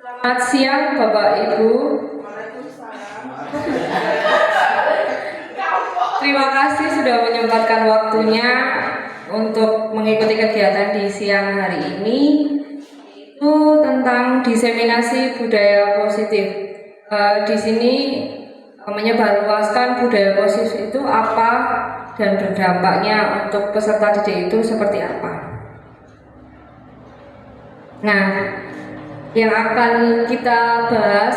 Selamat siang Bapak Ibu. Terima kasih sudah menyempatkan waktunya untuk mengikuti kegiatan di siang hari ini. Itu tentang diseminasi budaya positif. Di sini menyebarluaskan budaya positif itu apa dan berdampaknya untuk peserta didik itu seperti apa. Nah, yang akan kita bahas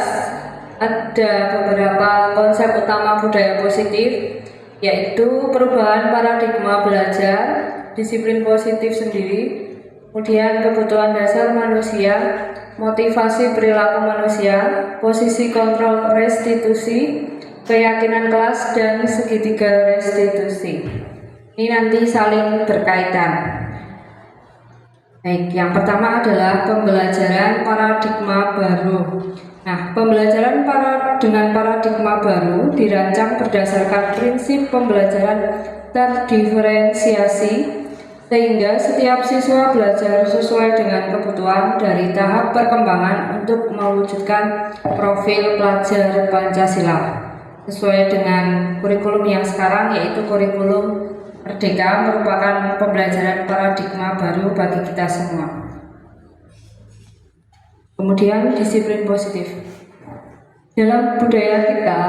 ada beberapa konsep utama budaya positif, yaitu perubahan paradigma belajar, disiplin positif sendiri, kemudian kebutuhan dasar manusia, motivasi perilaku manusia, posisi kontrol restitusi, keyakinan kelas, dan segitiga restitusi. Ini nanti saling berkaitan. Baik, yang pertama adalah pembelajaran paradigma baru. Nah, pembelajaran dengan paradigma baru dirancang berdasarkan prinsip pembelajaran terdiferensiasi, sehingga setiap siswa belajar sesuai dengan kebutuhan dari tahap perkembangan untuk mewujudkan profil pelajar Pancasila sesuai dengan kurikulum yang sekarang, yaitu kurikulum Merdeka, merupakan pembelajaran paradigma baru bagi kita semua. Kemudian disiplin positif. Dalam budaya kita,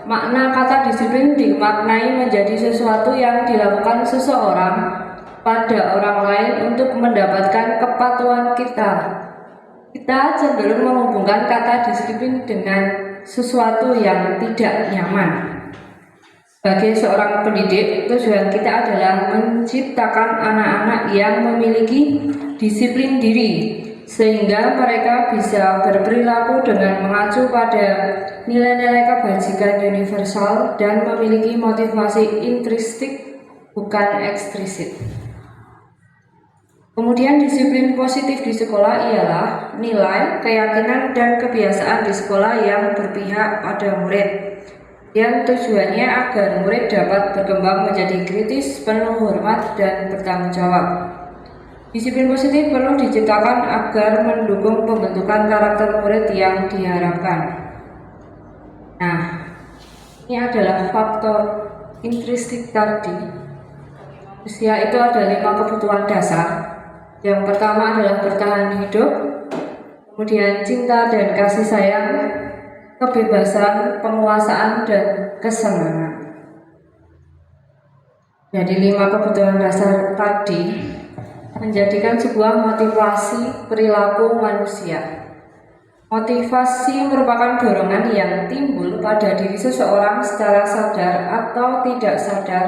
makna kata disiplin dimaknai menjadi sesuatu yang dilakukan seseorang pada orang lain untuk mendapatkan kepatuhan kita. Kita cenderung menghubungkan kata disiplin dengan sesuatu yang tidak nyaman. Sebagai seorang pendidik, tujuan kita adalah menciptakan anak-anak yang memiliki disiplin diri, sehingga mereka bisa berperilaku dengan mengacu pada nilai-nilai kebajikan universal dan memiliki motivasi intrinsik, bukan ekstrinsit. Kemudian disiplin positif di sekolah ialah nilai, keyakinan, dan kebiasaan di sekolah yang berpihak pada murid, yang tujuannya agar murid dapat berkembang menjadi kritis, penuh hormat, dan bertanggung jawab. Disiplin positif perlu diciptakan agar mendukung pembentukan karakter murid yang diharapkan. Nah, ini adalah faktor intrinsik tadi. Usia itu ada 5 kebutuhan dasar. Yang pertama adalah bertahan hidup, kemudian cinta dan kasih sayang, kebebasan, penguasaan, dan kesenangan. Jadi 5 kebutuhan dasar tadi menjadikan sebuah motivasi perilaku manusia. Motivasi merupakan dorongan yang timbul pada diri seseorang secara sadar atau tidak sadar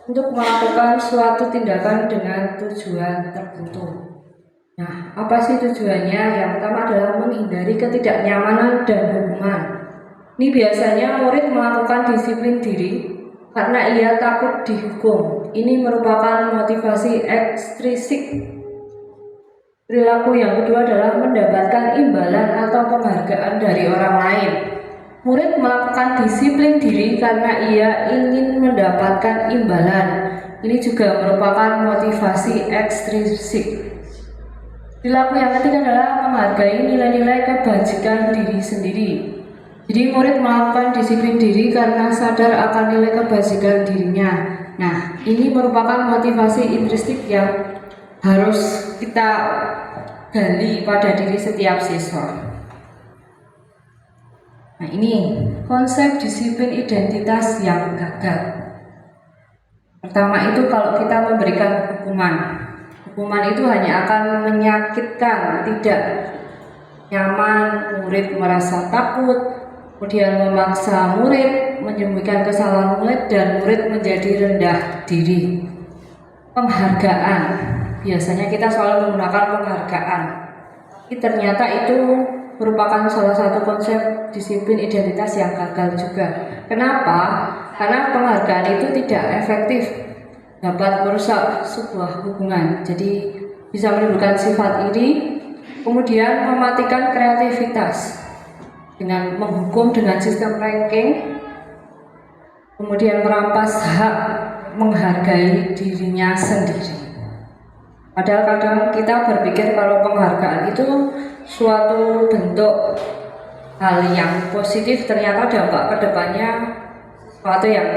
untuk melakukan suatu tindakan dengan tujuan tertentu. Nah, apa sih tujuannya? Yang pertama adalah menghindari ketidaknyamanan dan hukuman. Ini biasanya murid melakukan disiplin diri karena ia takut dihukum. Ini merupakan motivasi ekstrinsik. Perilaku yang kedua adalah mendapatkan imbalan atau penghargaan dari orang lain. Murid melakukan disiplin diri karena ia ingin mendapatkan imbalan. Ini juga merupakan motivasi ekstrinsik. Perilaku yang ketiga adalah menghargai nilai-nilai kebajikan diri sendiri. Jadi murid melakukan disiplin diri karena sadar akan nilai kebajikan dirinya. Nah, ini merupakan motivasi intrinsik yang harus kita gali pada diri setiap siswa. Nah, ini konsep disiplin identitas yang gagal. Pertama itu kalau kita memberikan hukuman. Hukuman itu hanya akan menyakitkan, tidak nyaman, murid merasa takut, kemudian memaksa murid, menyembunyikan kesalahan murid, dan murid menjadi rendah diri. Penghargaan, biasanya kita selalu menggunakan penghargaan. Tapi ternyata itu merupakan salah satu konsep disiplin identitas yang gagal juga. Kenapa? Karena penghargaan itu tidak efektif, dapat merusak sebuah hubungan. Jadi bisa menimbulkan sifat iri, kemudian mematikan kreativitas dengan menghukum dengan sistem ranking, kemudian merampas hak menghargai dirinya sendiri. Padahal kadang kita berpikir kalau penghargaan itu suatu bentuk hal yang positif, ternyata dampak kedepannya sesuatu yang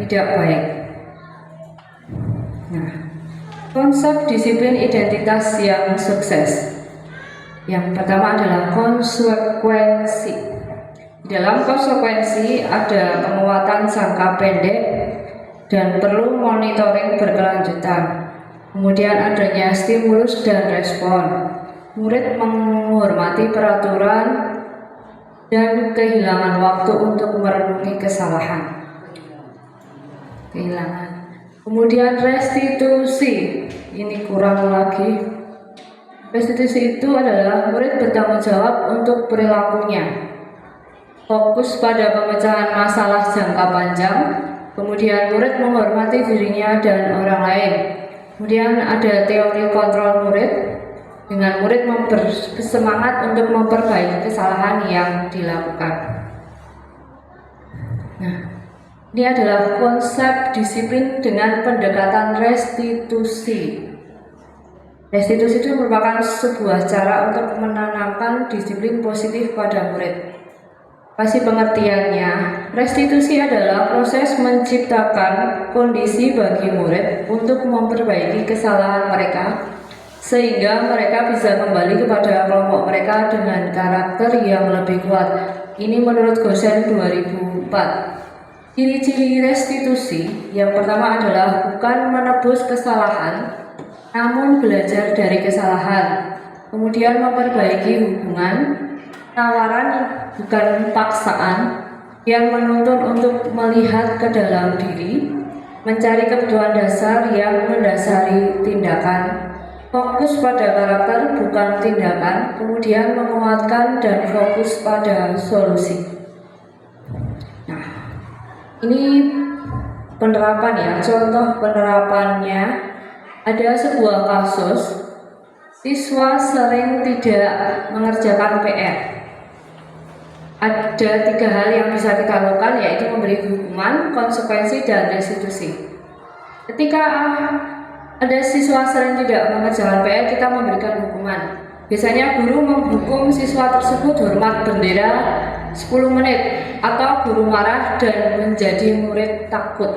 tidak baik. Nah, konsep disiplin identitas yang sukses. Yang pertama adalah konsekuensi. Dalam konsekuensi ada penguatan jangka pendek dan perlu monitoring berkelanjutan. Kemudian adanya stimulus dan respon. Murid menghormati peraturan dan kehilangan waktu untuk merenungi kesalahan. Kemudian restitusi. Ini kurang lagi. Restitusi itu adalah murid bertanggung jawab untuk perilakunya. Fokus pada pemecahan masalah jangka panjang. Kemudian murid menghormati dirinya dan orang lain. Kemudian ada teori kontrol murid, dengan murid bersemangat untuk memperbaiki kesalahan yang dilakukan. Nah, ini adalah konsep disiplin dengan pendekatan restitusi. Restitusi itu merupakan sebuah cara untuk menanamkan disiplin positif pada murid. Kasih pengertiannya, restitusi adalah proses menciptakan kondisi bagi murid untuk memperbaiki kesalahan mereka, sehingga mereka bisa kembali kepada kelompok mereka dengan karakter yang lebih kuat. Ini menurut Gosen 2004. Ciri-ciri restitusi yang pertama adalah bukan menebus kesalahan, namun belajar dari kesalahan. Kemudian memperbaiki hubungan, tawaran bukan paksaan, yang menuntun untuk melihat ke dalam diri, mencari kebutuhan dasar yang mendasari tindakan, fokus pada karakter bukan tindakan, kemudian menguatkan dan fokus pada solusi. Nah, ini penerapan ya, contoh penerapannya. Ada sebuah kasus, siswa sering tidak mengerjakan PR. Ada 3 hal yang bisa kita lakukan, yaitu memberi hukuman, konsekuensi, dan restitusi. Ketika ada siswa sering tidak mengerjakan PR, kita memberikan hukuman. Biasanya guru menghukum siswa tersebut hormat bendera 10 menit, atau guru marah dan menjadi murid takut.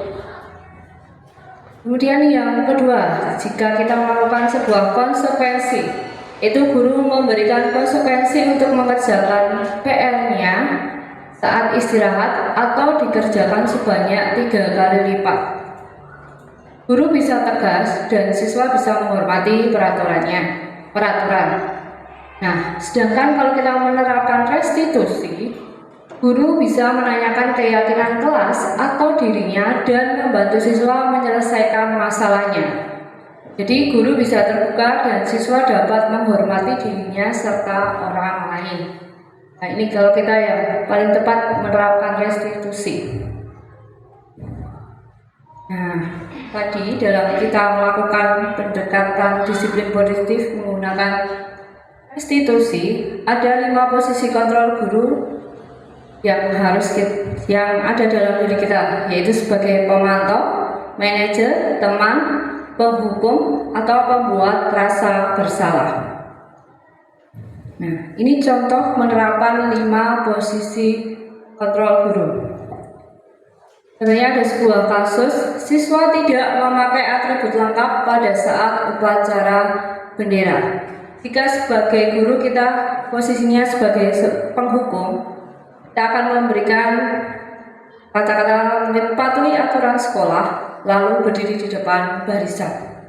Kemudian yang kedua, jika kita melakukan sebuah konsekuensi, itu guru memberikan konsekuensi untuk mengerjakan PR-nya saat istirahat atau dikerjakan sebanyak 3 kali lipat. Guru bisa tegas dan siswa bisa menghormati peraturan. Nah, sedangkan kalau kita menerapkan restitusi, guru bisa menanyakan keyakinan kelas atau dirinya dan membantu siswa menyelesaikan masalahnya. Jadi guru bisa terbuka dan siswa dapat menghormati dirinya serta orang lain. Nah, ini kalau kita yang paling tepat menerapkan restitusi. Nah, tadi dalam kita melakukan pendekatan disiplin positif menggunakan restitusi, ada 5 posisi kontrol guru yang ada dalam diri kita, yaitu sebagai pemantau, manajer, teman, penghukum, atau pembuat rasa bersalah. Nah, ini contoh penerapan 5 posisi kontrol guru. Sebenarnya ada sebuah kasus, siswa tidak memakai atribut lengkap pada saat upacara bendera. Jika sebagai guru kita posisinya sebagai penghukum, kita akan memberikan kata-kata mematuhi aturan sekolah, lalu berdiri di depan barisan.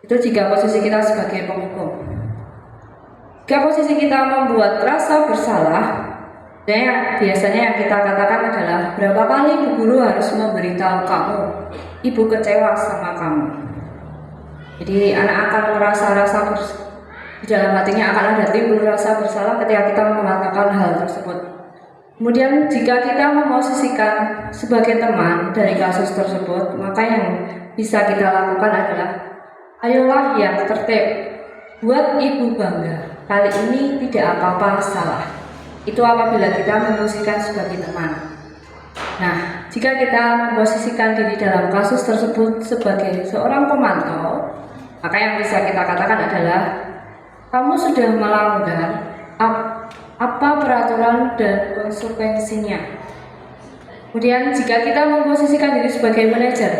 Itu jika posisi kita sebagai penghukum. Jika posisi kita membuat rasa bersalah, biasanya yang kita katakan adalah, berapa kali Bu Guru harus memberitahu kamu, Ibu kecewa sama kamu. Jadi anak akan merasa di dalam hatinya akan ada timbul rasa bersalah ketika kita mengatakan hal tersebut. Kemudian jika kita memposisikan sebagai teman dari kasus tersebut, maka yang bisa kita lakukan adalah, ayolah yang tertib, buat Ibu bangga, kali ini tidak apa-apa salah. Itu apabila kita memposisikan sebagai teman. Nah, jika kita memposisikan diri dalam kasus tersebut sebagai seorang pemantau, Maka yang bisa kita katakan adalah kamu sudah melanggar apa peraturan dan konsekuensinya. Kemudian jika kita memposisikan diri sebagai manajer,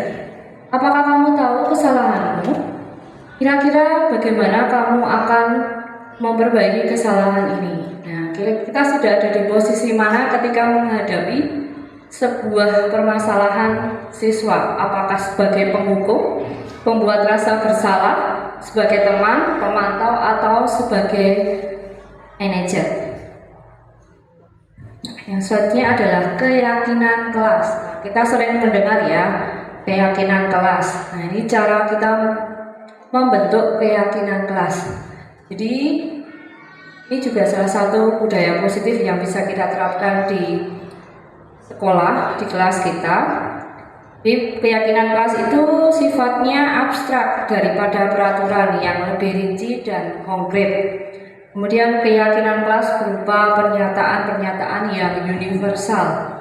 apakah kamu tahu kesalahanmu? Kira-kira bagaimana kamu akan memperbaiki kesalahan ini? Nah, kita sudah ada di posisi mana ketika menghadapi sebuah permasalahan siswa? Apakah sebagai penghukum, pembuat rasa bersalah, sebagai teman, pemantau, atau sebagai manajer? Yang selanjutnya adalah keyakinan kelas. Nah, kita sering mendengar ya, keyakinan kelas. Nah, ini cara kita membentuk keyakinan kelas. Jadi ini juga salah satu budaya positif yang bisa kita terapkan di sekolah, di kelas kita. Jadi keyakinan kelas itu sifatnya abstrak daripada peraturan yang lebih rinci dan konkret. Kemudian keyakinan kelas berupa pernyataan-pernyataan yang universal.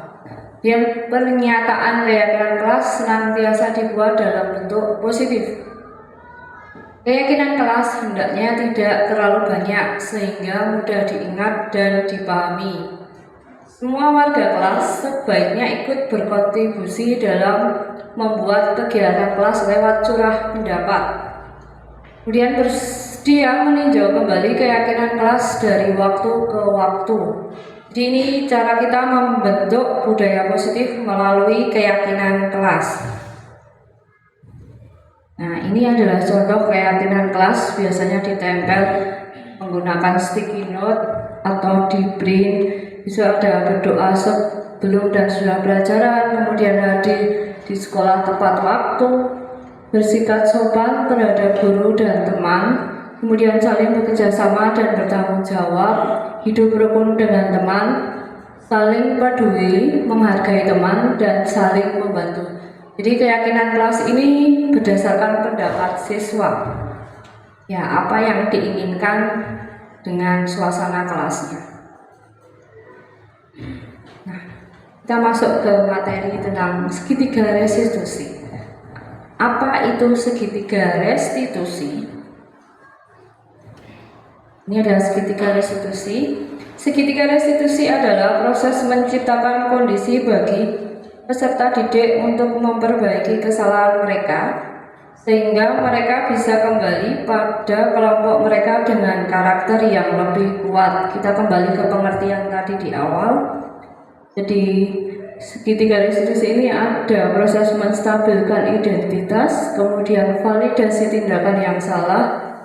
Dan pernyataan keyakinan kelas senantiasa dibuat dalam bentuk positif. Keyakinan kelas hendaknya tidak terlalu banyak sehingga mudah diingat dan dipahami. Semua warga kelas sebaiknya ikut berkontribusi dalam membuat kegiatan kelas lewat curah pendapat. Kemudian bersedia meninjau kembali keyakinan kelas dari waktu ke waktu. Jadi ini cara kita membentuk budaya positif melalui keyakinan kelas. Nah, ini adalah contoh keyakinan kelas, biasanya ditempel menggunakan sticky note atau di print. Bisa ada berdoa sebelum dan sesudah pelajaran, kemudian hadir di sekolah tepat waktu, bersikap sopan terhadap guru dan teman, kemudian saling bekerja sama dan bertanggung jawab, hidup rukun dengan teman, saling peduli, menghargai teman, dan saling membantu. Jadi keyakinan kelas ini berdasarkan pendapat siswa. Ya, apa yang diinginkan dengan suasana kelasnya. Nah, kita masuk ke materi tentang segitiga restitusi. Apa itu segitiga restitusi? Ini adalah segitiga restitusi. Segitiga restitusi adalah proses menciptakan kondisi bagi peserta didik untuk memperbaiki kesalahan mereka, sehingga mereka bisa kembali pada kelompok mereka dengan karakter yang lebih kuat. Kita kembali ke pengertian tadi di awal. Jadi segitiga restitusi ini ada proses menstabilkan identitas, kemudian validasi tindakan yang salah,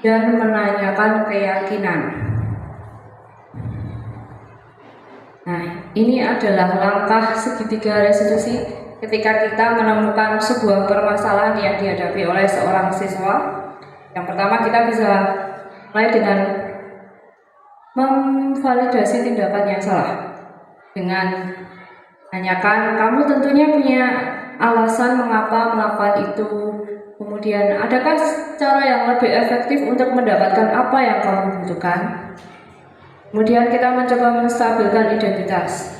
dan menanyakan keyakinan. Nah, ini adalah langkah segitiga restitusi ketika kita menemukan sebuah permasalahan yang dihadapi oleh seorang siswa. Yang pertama, kita bisa mulai dengan memvalidasi tindakan yang salah dengan tanyakan, kamu tentunya punya alasan mengapa melakukan itu. Kemudian, adakah cara yang lebih efektif untuk mendapatkan apa yang kamu butuhkan? Kemudian kita mencoba menstabilkan identitas.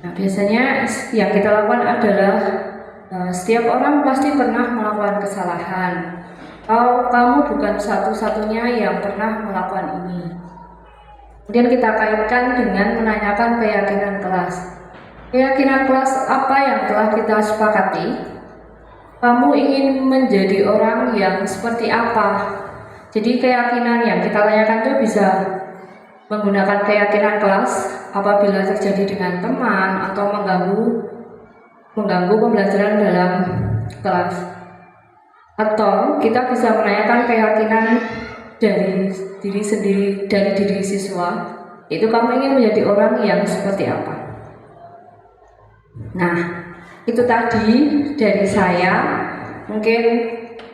Nah, biasanya yang kita lakukan adalah setiap orang pasti pernah melakukan kesalahan. Kamu bukan satu-satunya yang pernah melakukan ini. Kemudian kita kaitkan dengan menanyakan keyakinan kelas. Keyakinan kelas apa yang telah kita sepakati? Kamu ingin menjadi orang yang seperti apa? Jadi keyakinan yang kita tanyakan itu bisa menggunakan keyakinan kelas apabila terjadi dengan teman atau mengganggu pembelajaran dalam kelas. Atau kita bisa menanyakan keyakinan dari diri sendiri, dari diri siswa, itu kamu ingin menjadi orang yang seperti apa. Nah, itu tadi dari saya. Mungkin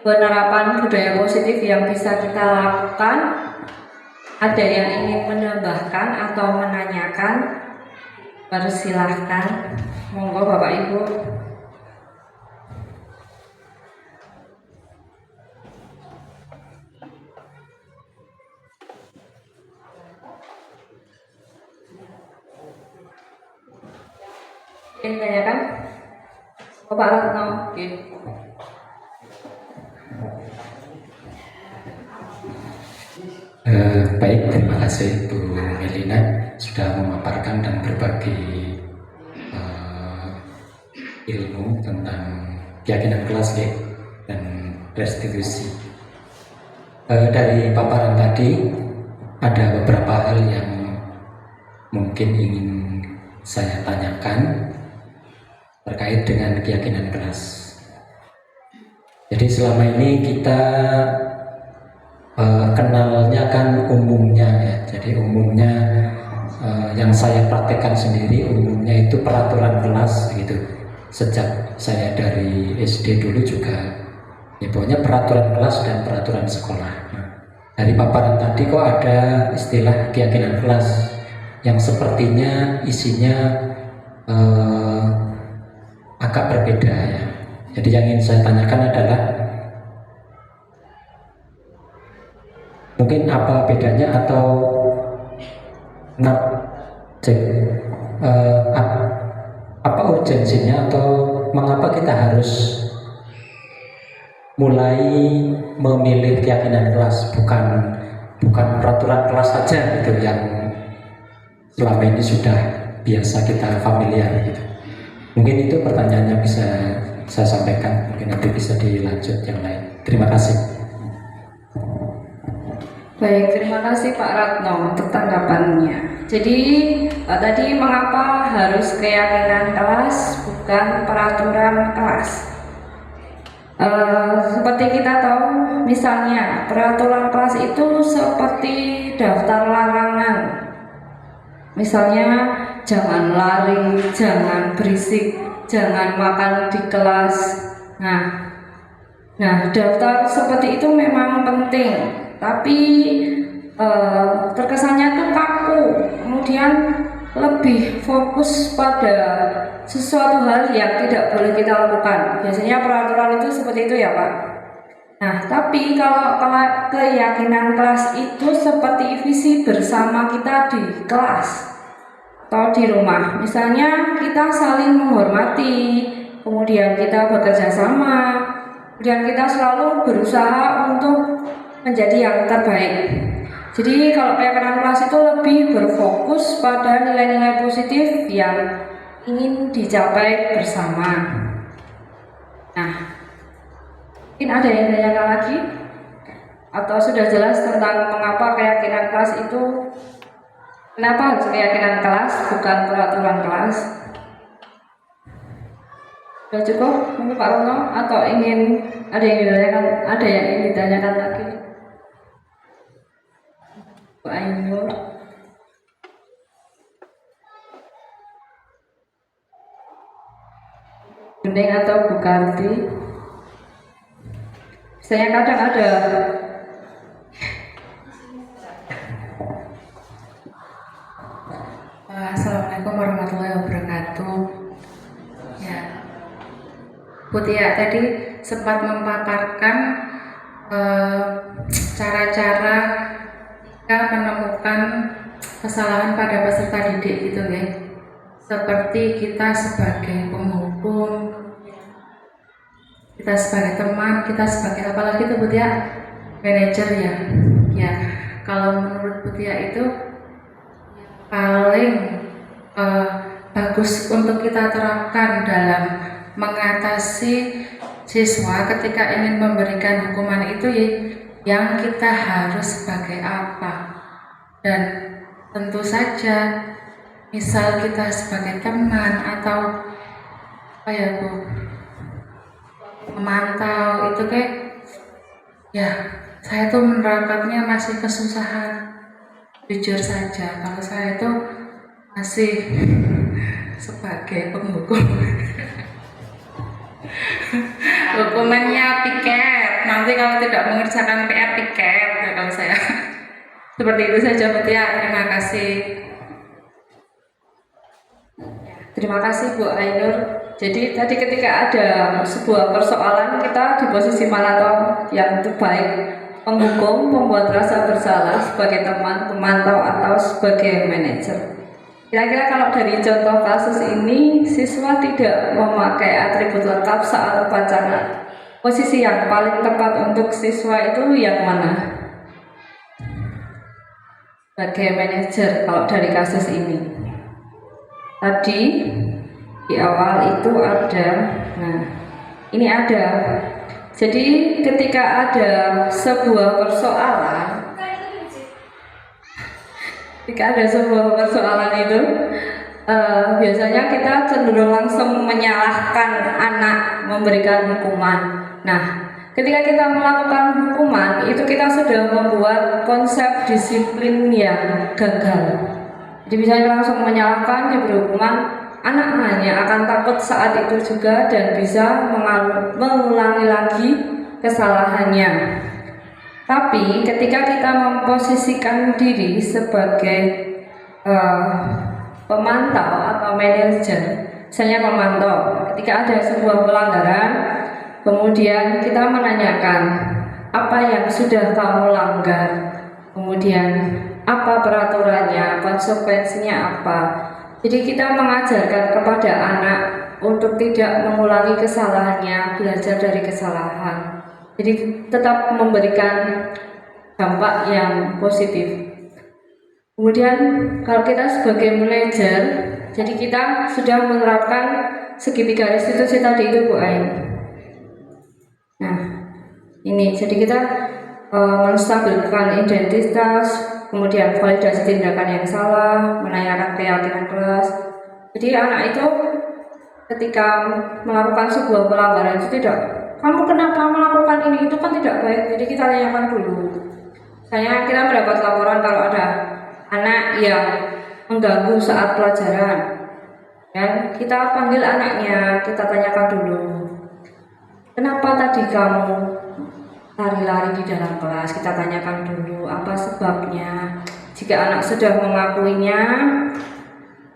penerapan budaya positif yang bisa kita lakukan. Ada yang ingin menambahkan atau menanyakan? Persilahkan, monggo Bapak Ibu. Ingin tanyakan? Bapak Ratno, oke. Baik, terima kasih Bu Melina sudah memaparkan dan berbagi ilmu tentang keyakinan kelas ya, dan restitusi. Dari paparan tadi ada beberapa hal yang mungkin ingin saya tanyakan terkait dengan keyakinan kelas. Jadi selama ini kita kenalnya kan umumnya ya. Jadi umumnya yang saya praktekkan sendiri umumnya itu peraturan kelas gitu. Sejak saya dari SD dulu juga ya pokoknya peraturan kelas dan peraturan sekolah. Dari paparan tadi kok ada istilah keyakinan kelas yang sepertinya isinya agak berbeda ya. Jadi yang ingin saya tanyakan adalah mungkin apa bedanya atau apa urgensinya atau mengapa kita harus mulai memilih keyakinan kelas, bukan peraturan kelas saja gitu yang selama ini sudah biasa kita familiar gitu. Mungkin itu pertanyaannya bisa saya sampaikan, mungkin nanti bisa dilanjut yang lain. Terima kasih. Baik, terima kasih Pak Ratno untuk tanggapannya. Jadi tadi mengapa harus keyakinan kelas bukan peraturan kelas? Seperti kita tahu, misalnya peraturan kelas itu seperti daftar larangan. Misalnya jangan lari, jangan berisik, jangan makan di kelas. Nah, daftar seperti itu memang penting. Tapi terkesannya tuh kaku, kemudian lebih fokus pada sesuatu hal yang tidak boleh kita lakukan. Biasanya peraturan itu seperti itu ya Pak. Nah, tapi kalau keyakinan kelas itu seperti visi bersama kita di kelas atau di rumah. Misalnya kita saling menghormati, kemudian kita bekerja sama, kemudian kita selalu berusaha untuk menjadi yang terbaik. Jadi kalau keyakinan kelas itu lebih berfokus pada nilai-nilai positif yang ingin dicapai bersama. Nah, mungkin ada yang ditanyakan lagi? Atau sudah jelas tentang mengapa keyakinan kelas itu, kenapa harus keyakinan kelas bukan peraturan kelas? Sudah cukup mungkin Pak Rono, atau ada yang ingin ditanyakan lagi? Bu Ainur, Bening atau Bu Karti? Saya kadang ada Assalamualaikum warahmatullahi wabarakatuh. Ya, Bu Tia tadi sempat memaparkan cara-cara kita menemukan kesalahan pada peserta didik gitu ya. Seperti kita sebagai penghukum, kita sebagai teman, kita sebagai apalagi itu Bu Tia, manajer ya. Ya, kalau menurut Bu Tia itu paling bagus untuk kita terapkan dalam mengatasi siswa ketika ingin memberikan hukuman itu ya, yang kita harus sebagai apa. Dan tentu saja misal kita sebagai teman atau apa ya Bu, memantau itu kayak ya, saya tuh menerapkannya masih kesusahan. Jujur saja, kalau saya itu masih sebagai penghukum. Hukumannya piket, nanti kalau tidak mengerjakan PR piket ya kalau saya. Seperti itu saja Bu Tia, terima kasih. Terima kasih Bu Ainur. Jadi tadi ketika ada sebuah persoalan, kita di posisi mana toh yang terbaik, penghukum, pembuat rasa bersalah, sebagai teman, pemantau, atau sebagai manajer. Kira-kira kalau dari contoh kasus ini, siswa tidak memakai atribut lengkap saat upacara, posisi yang paling tepat untuk siswa itu yang mana? sebagai manajer kalau dari kasus ini. Tadi di awal itu ada, nah ini ada. Jadi ketika ada sebuah persoalan, itu biasanya kita cenderung langsung menyalahkan anak, memberikan hukuman. Nah, ketika kita melakukan hukuman, itu kita sudah membuat konsep disiplin yang gagal. Jadi misalnya langsung menyalahkan, diberi hukuman, anak hanya akan takut saat itu juga dan bisa mengulangi lagi kesalahannya. Tapi ketika kita memposisikan diri sebagai pemantau atau manajer, misalnya pemantau, ketika ada sebuah pelanggaran, kemudian kita menanyakan apa yang sudah kamu langgar, kemudian apa peraturannya, konsekuensinya apa. Jadi kita mengajarkan kepada anak untuk tidak mengulangi kesalahannya, belajar dari kesalahan. Jadi tetap memberikan dampak yang positif. Kemudian kalau kita sebagai manajer, jadi kita sudah menerapkan segitiga restitusi tadi itu Bu Ain. Nah, ini jadi kita menstabilkan identitas, kemudian validasi tindakan yang salah, menanyakan keyakinan kelas. Jadi anak itu ketika melakukan sebuah pelanggaran itu tidak, kamu kenapa melakukan ini, itu kan tidak baik. Jadi kita tanyakan dulu. Saya kita mendapat laporan kalau ada anak yang mengganggu saat pelajaran, dan kita panggil anaknya, kita tanyakan dulu, kenapa tadi kamu lari-lari di dalam kelas. Kita tanyakan dulu apa sebabnya. Jika anak sudah mengakuinya,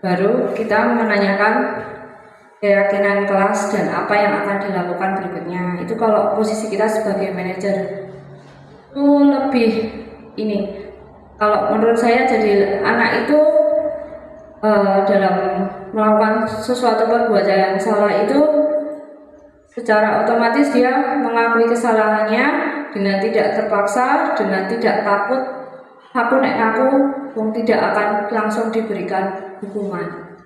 baru kita menanyakan keyakinan kelas dan apa yang akan dilakukan berikutnya. Itu kalau posisi kita sebagai manajer itu lebih ini. Kalau menurut saya, jadi anak itu dalam melakukan sesuatu perbuatan yang salah itu secara otomatis dia mengakui kesalahannya dengan tidak terpaksa, dengan tidak takut aku nek aku tidak akan langsung diberikan hukuman.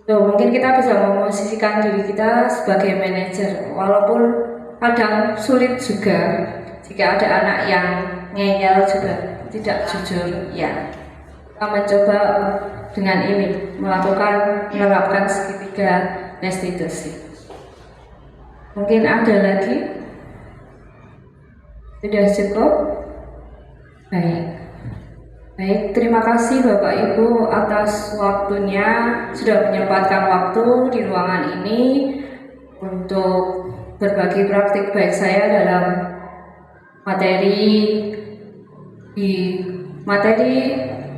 Mungkin kita bisa memposisikan diri kita sebagai manajer, walaupun kadang sulit juga jika ada anak yang ngeyel juga tidak jujur. Ya, kita mencoba dengan ini menerapkan segitiga restitusi. Mungkin ada lagi? Sudah cukup? Baik, terima kasih Bapak Ibu atas waktunya, sudah menyempatkan waktu di ruangan ini untuk berbagi praktik baik saya dalam materi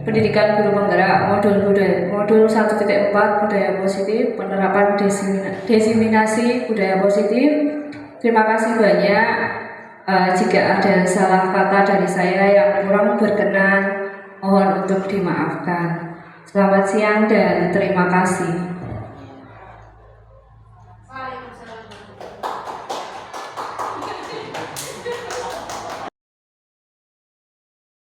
pendidikan guru penggerak modul 1.4 budaya positif, penerapan diseminasi budaya positif. Terima kasih banyak. Jika ada salah kata dari saya yang kurang berkenan, mohon untuk dimaafkan. Selamat siang dan terima kasih.